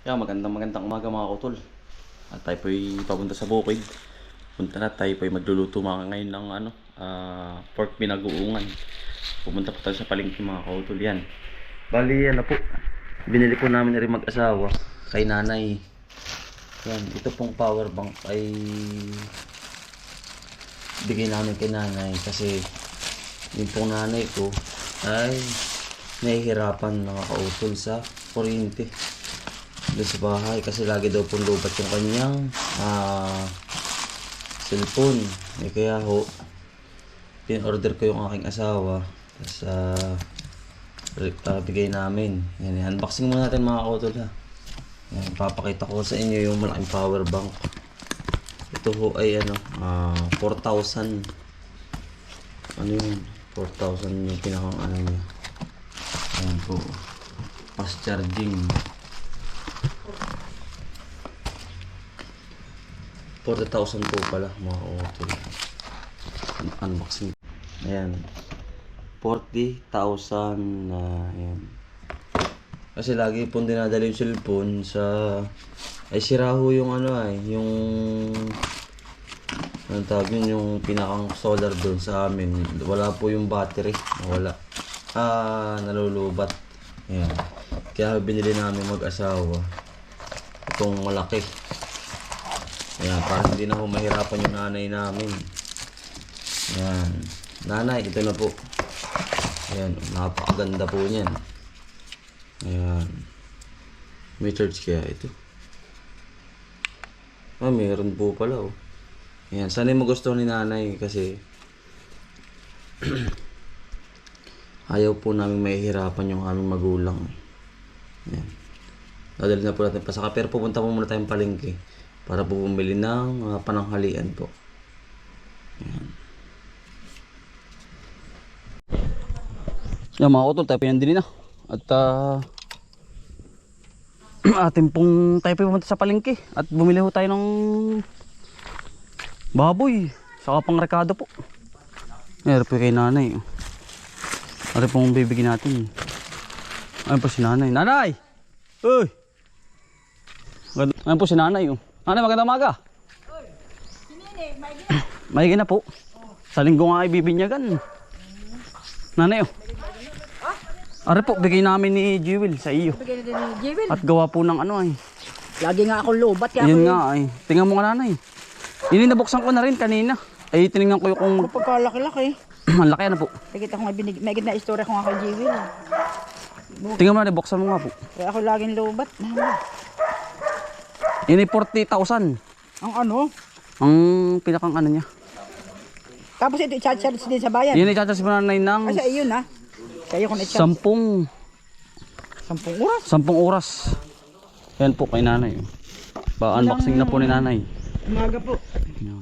Magandang umaga mga utol. At tayo po'y papunta sa bukid. Punta na tayo po'y magluluto mga ngayon ng pork binagoongan. Pupunta po tayo sa palengke mga kautol yan. Bali yan na po. Binili po namin rin mag-asawa kay nanay. Yan, ito pong power bank ay bigay namin kay nanay kasi yung pong nanay ko ay nahihirapan mga kautol sa kuryente doon sa bahay kasi lagi daw pong lobat yung kanyang cellphone. Kaya ho pin-order ko yung aking asawa sa bigay namin. Yan, unboxing muna natin mga kautol ha. Yan, papakita ko sa inyo yung malaking power bank. Ito ho ay 4,000. Ano yun? 4,000 yung pinakang niya. Ayan po. Fast charging. 40,000 po pala mga kautol. Unboxing. Ayan. 40,000 ayan. Kasi lagi pong dinadala yung cellphone sa ay sira ho yung yung anong tawag yun, yung pinakang solar doon sa amin. Wala po yung battery. Wala. Nalulubat. Ayan. Kaya binili namin mag-asawa itong malaki. Ayan, para hindi na ho mahirapan yung nanay namin. Ayan. Nanay, ito na po. Ayan, napakaganda po niyan. Ayan. May charge kaya ito. Meron po pala oh. Ayan, sana magustuhan ni nanay kasi ayaw po namin mahihirapan yung aming magulang. Ayan. Dadalhin na po natin pa saka pero pupunta po muna tayong palengke para po bumili ng pananghalian po. Ayan. Yan mga utol, tayo pinandili na. At atin pong tayo pumunta sa palengke at bumili ho tayo ng baboy saka pang rekado po. Meron po kay nanay. Ano pong bibigyan natin? Ayun po si nanay. Nanay! Uy! Ayun po si nanay. Nanay, magandang umaga. Uy! Sinini, maigi na po. Sa linggo nga ay bibinyagan. Nanay Are po, bigay namin ni Jewel sa iyo. bigyan natin ni Jewel. At gawa po ng ay. Lagi nga akong lobat. Kaya Yun nga ay. Tingnan mo nga nanay. Yun nabuksan ko na rin kanina. Ay tinignan ko yung kung pagkalaki-laki. ang laki na po. Nakita ko nga may gitna istorya ko nga kay Jewel. Tingnan mo na, buksan mo nga po. Kaya ako laging lobat. Yun ay 40,000. Ang ano? Ang pinakang niya. Tapos ito i-charge din sa bayan. Yun ay chachas mo nanay ng Kasi iyon ha. Kaya ko na-charge. 10 oras. 10 oras. Yan po kay nanay. Unboxing na po ni nanay. Umaga po. Yan.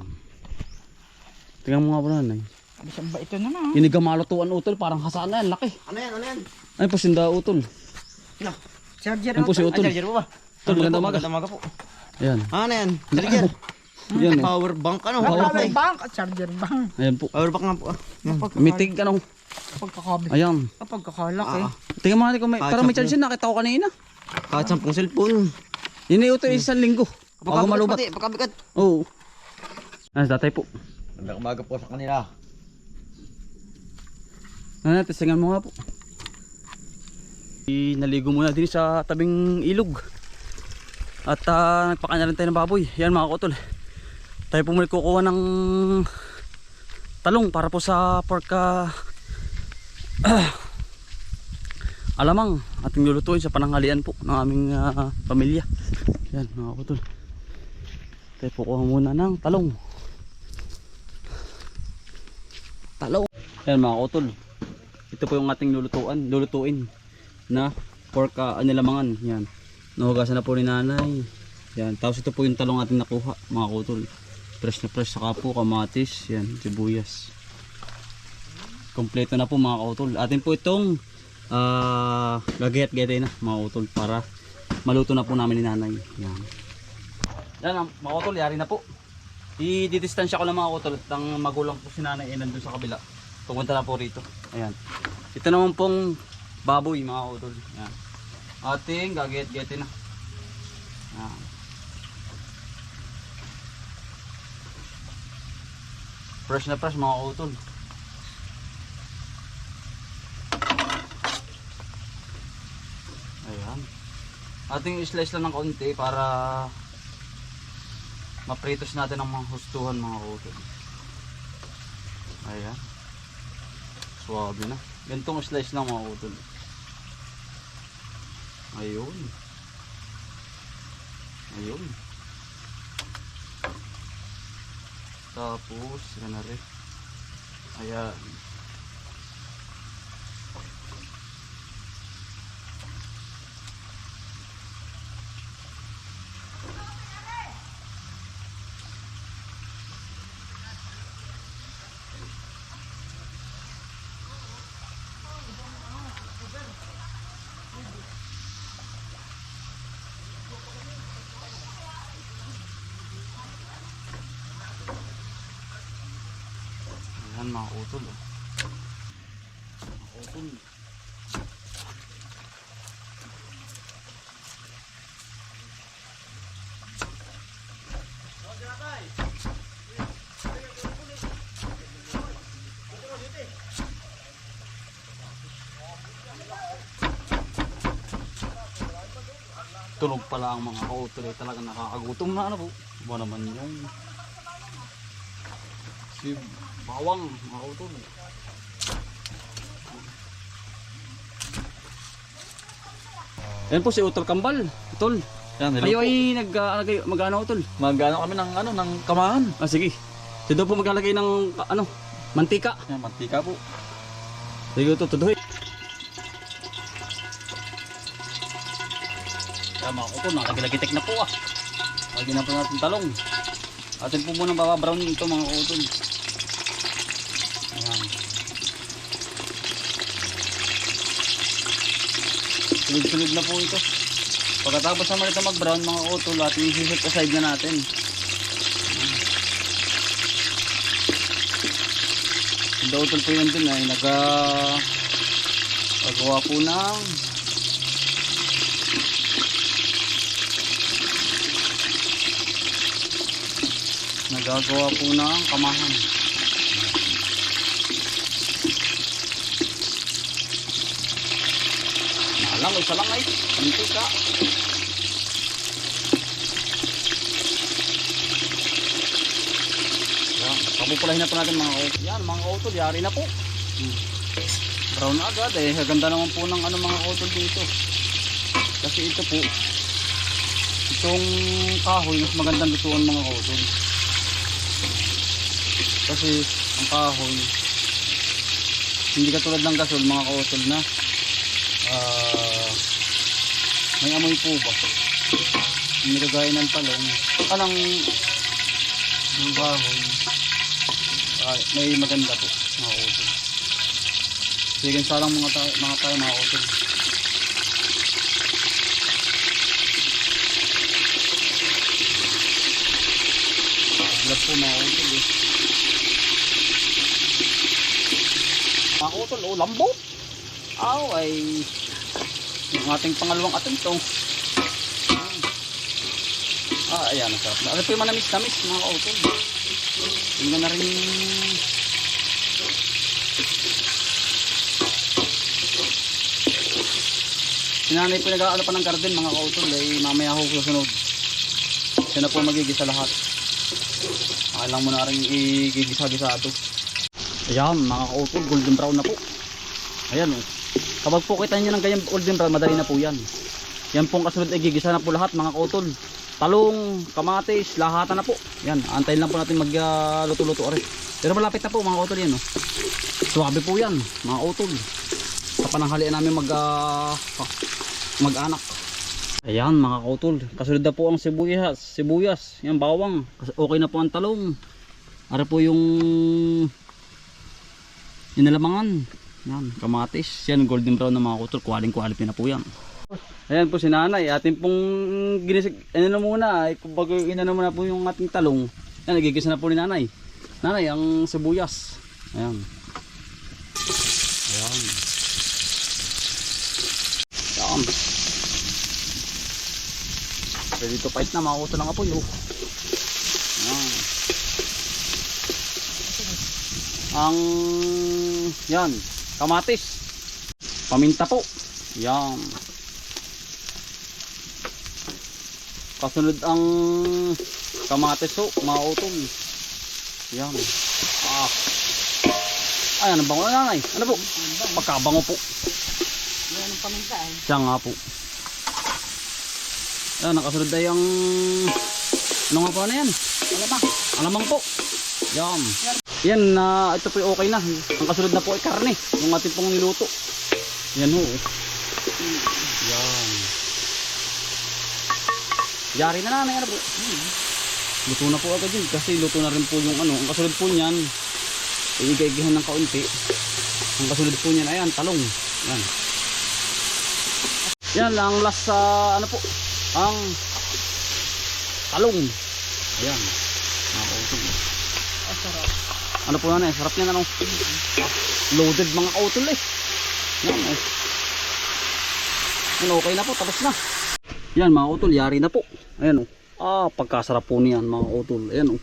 Tingnan mo nga po nanay. Saan ba ito naman? Inigamalotuan utol, parang hasana yan, laki. Ano yan? Ay po sinda utol. No. Charger Yan po si utol. Charger mo ba? Utol, magandang umaga. Magandang umaga po. Ayan. Ano yan? Laki Charger. po. Yan Power bank ano? Power bank at charger bank. Ayan po. Power bank nga po. Mitig ka nung. Pagkakabit. Ayan. Pagkakalaki. Tingnan mo natin kung may, pero may charge yun, nakita ko kanina. Kahit 10 cellphone. Yun ay utol, isang linggo. Bago malubat. Pagkabigat. Oo. Datay po. Magandang umaga po sa kanila. Testingan mo nga po. Naligo muna din sa tabing ilog. At nagpakain na rin tayo ng baboy. Yan mga kotol. Tayo po muli kukuha ng talong para po sa pork alamang ating lulutuin sa pananghalian po ng aming pamilya. Yan mga kotol. Tayo po kuha muna ng talong. Yan mga kotol. Ito po yung ating lulutuin na pork anilamangan. Yan. Nahugasan na po ni nanay. Yan. Tapos ito po yung talong ating nakuha mga kutol. Fresh na fresh, saka po kamatis. Yan, sibuyas. Kompleto na po mga kutol. Atin po itong gagayat-gayatay na mga kutol para maluto na po namin ni nanay. Yan. Yan mga kutol, yari na po. I-distansya ko lang mga kutol. At ang magulang po si nanay ay nandun sa kabila. Pupunta na po rito. Ayan. Ito naman pong baboy mga kutol. Ayan. Ating gagayat-gayatay na. Yan. Fresh na fresh mga utol. Ayan. Ating slice lang ng konti para mapritos natin ang mga hustuhan mga utol. Ayan. Suwabe na. Ganitong slice lang mga utol. Ayun. Ayun. Tapos, yan na rin. Ayan. Ayan mga utol. Mga utol. Tulog pala ang mga kautol eh, talagang nakakagutom na ano po. Ba naman yung si bawang mga kautol. Yan po si Utol Kambal. Utol. Yan, hello Kayo po. ay mag-ano Utol? Mag-ano kami ng kamahan. Ah sige. Ito daw po maglalagay ng mantika. Yan, mantika po. Sige Utol, tuduhin. Yan mga Utol, nakagalagitik na po ah. Lagyan na po natin talong. Atin po muna bababrown ito mga Utol. Ayan. Sunod-sunod na po ito. Pagkatapos naman ito mag-brown mga Utol, at i-set aside na natin. Yung Utol po yun din ay nagagawa po ng kamahan. Nalang, isa lang ay mantika. Yan, pabupulahin na po natin mga utol. Yan mga utol, yari na po. Brown na agad eh. Ganda naman po ng mga utol dito. Kasi ito po, itong kahoy mas magandang lutuan mga utol. Kasi ang kahoy hindi katulad ng gasol mga kautol na may amoy po ba nilagay ng talong ng kahoy may maganda po mga kautol. Sige salang mga tayo mga kautol. Love po mga kautol eh. Mga utol, lambot. Ay yung ating pangalawang atento. Ayan, nasarap na. Ano po yung manamis-namis mga utol. Hindi na rin sinanay po nag-aalo pa ng garden mga kautol ay mamaya ho susunod. Siya na po magigisa lahat. Alang mo na rin igigisa-gisa ito. Ayan mga kautol, golden brown na po. Ayan o. Kapag po kita nyo ng ganyan golden brown, madali na po yan. Yan pong kasunod ay gigisa na po lahat mga kautol. Talong, kamatis, lahatan na po. Yan, antayin lang po natin magluto-luto rin. Pero malapit na po mga kautol yan o. Suwabe po yan mga kautol. Sa pananghalian namin mag-anak. Ayan mga kautol, kasunod na po ang sibuyas, yan bawang. Okay na po ang talong. Ara po yung inalamangan. Yan, kamatis. Yan, golden brown na mga kautol. Quality na po yan. Ayan po si nanay. Atin pong ginisig. Ano na muna. Kumbaga inano muna po yung ating talong. Yan, nagigisa na po ni nanay. Nanay, ang sibuyas. Ayan. Ayan. Ayan. Ready to fight na, mga utol ng apoy. Oh. Yan. Ang yan, kamatis. Paminta po. Yan. Kasunod ang kamatis po, mga utol. Yan. Ah. Ay, ano bango na nanay? Ano po? Pagkabango po. Yan ang paminta eh. Siya nga po. Yan, nakasunod ay ang ano nga po na yan? Alamang. Alamang po. Yan. Yan, ito po okay na. Ang kasunod na po ay karne. Yung ating pong niluto. Yan ho. Yan. Yari na nanay. Ano po? Luto na po agad yun. Kasi luto na rin po yung ano. Ang kasunod po niyan, iigay-igihan ng kaunti. Ang kasunod po niyan, ayan, talong. Yan. Yan ang last sa ano po, ang talong. Ayan. Nakautol. Ano po na sarap yan ano. Loaded mga kautol eh. Yan eh. Yan, okay na po, tapos na. Yan mga kautol, yari na po. Ayan o. Pagkasarap po niyan mga kautol. Ayan o.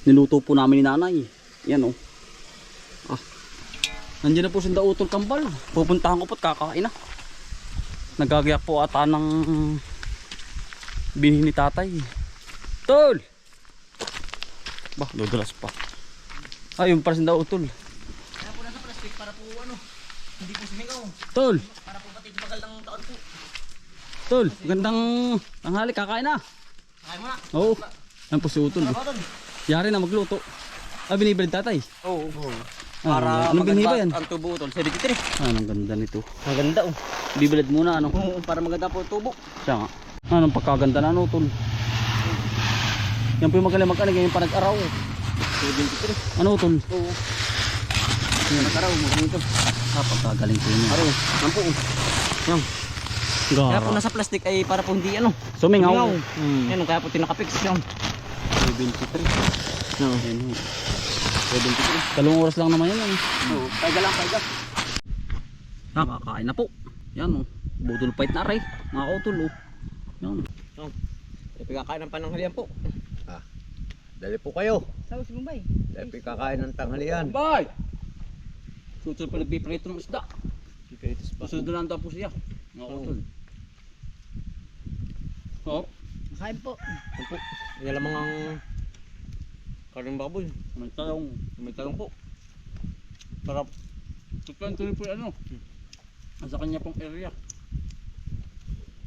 Niluto po namin ni nanay. Yan o. Nandiyan na po si Utol Kambal. Pupuntahan ko po at kakain na. Nagagayak po ata ng binhi ni tatay. Tol! Bah, dudulas pa. Ayun para si Utol. Kaya po nasa plastic para po ano, hindi po sumigaw. Tol! Para po pati tumagal ng taon po. Tol! Magandang tanghali, kakain na. Kaya mo na. Oo. Yan po si Utol. Tol. Yari na magluto. Binibilad tatay. Oo. Para anong binhi ba yan? Ang tubo Utol, 73. Anong ganda nito. Ang ganda oh. Bibilad muna ano. Oo, para maganda po ang tubo. Siya nga. Anong pagkaganda na ano Tol. Yan po yung magaling mag-anig. Yan yung panag-araw. 73. Ano Tol? Oo. Yan nakaraw mo dito. Pagkagaling ko yun. Araw. Yan po. Yan. Kaya po Gara. nasa plastic ay para po hindi ano. Sumingaw. Sumingaw. Hmm. Yan kaya po tinakapix yan. 73. No. Yan ho. 73. 2 oras lang naman yan. Oo. Paiga lang, paiga. Kakain na po. Yan o. Budol fight na rin. Mga kautol o. Yan. Ipikakain ng pananghalian po. Dali po kayo. Sabi si Bombay. Dali ipikakain ng tanghalian. Bye! Susunod pa nagpiprito ng isda. Pipiritos pa. Susunod na lang daw po siya. Mga kautol. Oh. Kain po. Yan po. Yan lamang ang karing baboy. May talong. May talong po. Sarap. Tutuloy po yung ano. Sa kanya pong area.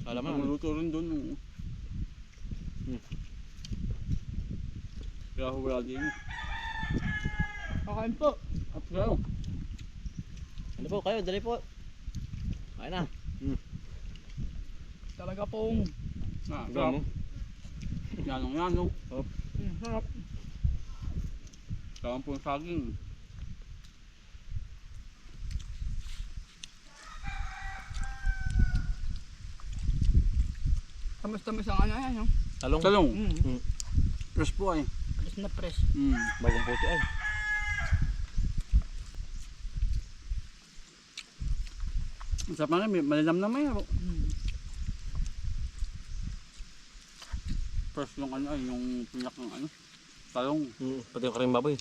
Alam mo. Maluto rin doon. Kaya wala din. Kain po. At kaya. Ano po kayo? Dali po. Kain na. Talaga pong. Sarap. Yanong. Sarap. Sarap po yung saging. Tamis-tamis ang ano yan. Talong. Talong. Mm. Press po ay. Press na press. Bagong puti ay. Ang sarap na rin. Malilam na may. Press yung ano ay. Yung pinak ng ano. Talong. Pati yung karing baboy.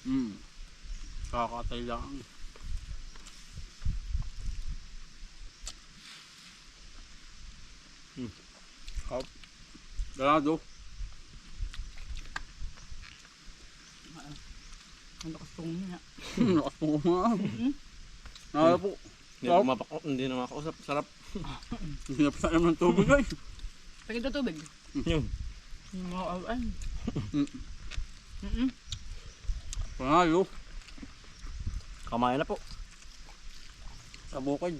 Kakatay lang. Sarap. Ganado. Ang lakas pong niya. Lakas po nga. Nala po. Hindi na makausap. Sarap. Hindi na pa naman ng tubig ay. Pagkita tubig. Yun. Yung mga awan. Pangayo. Kamayan na po. Sa bukid.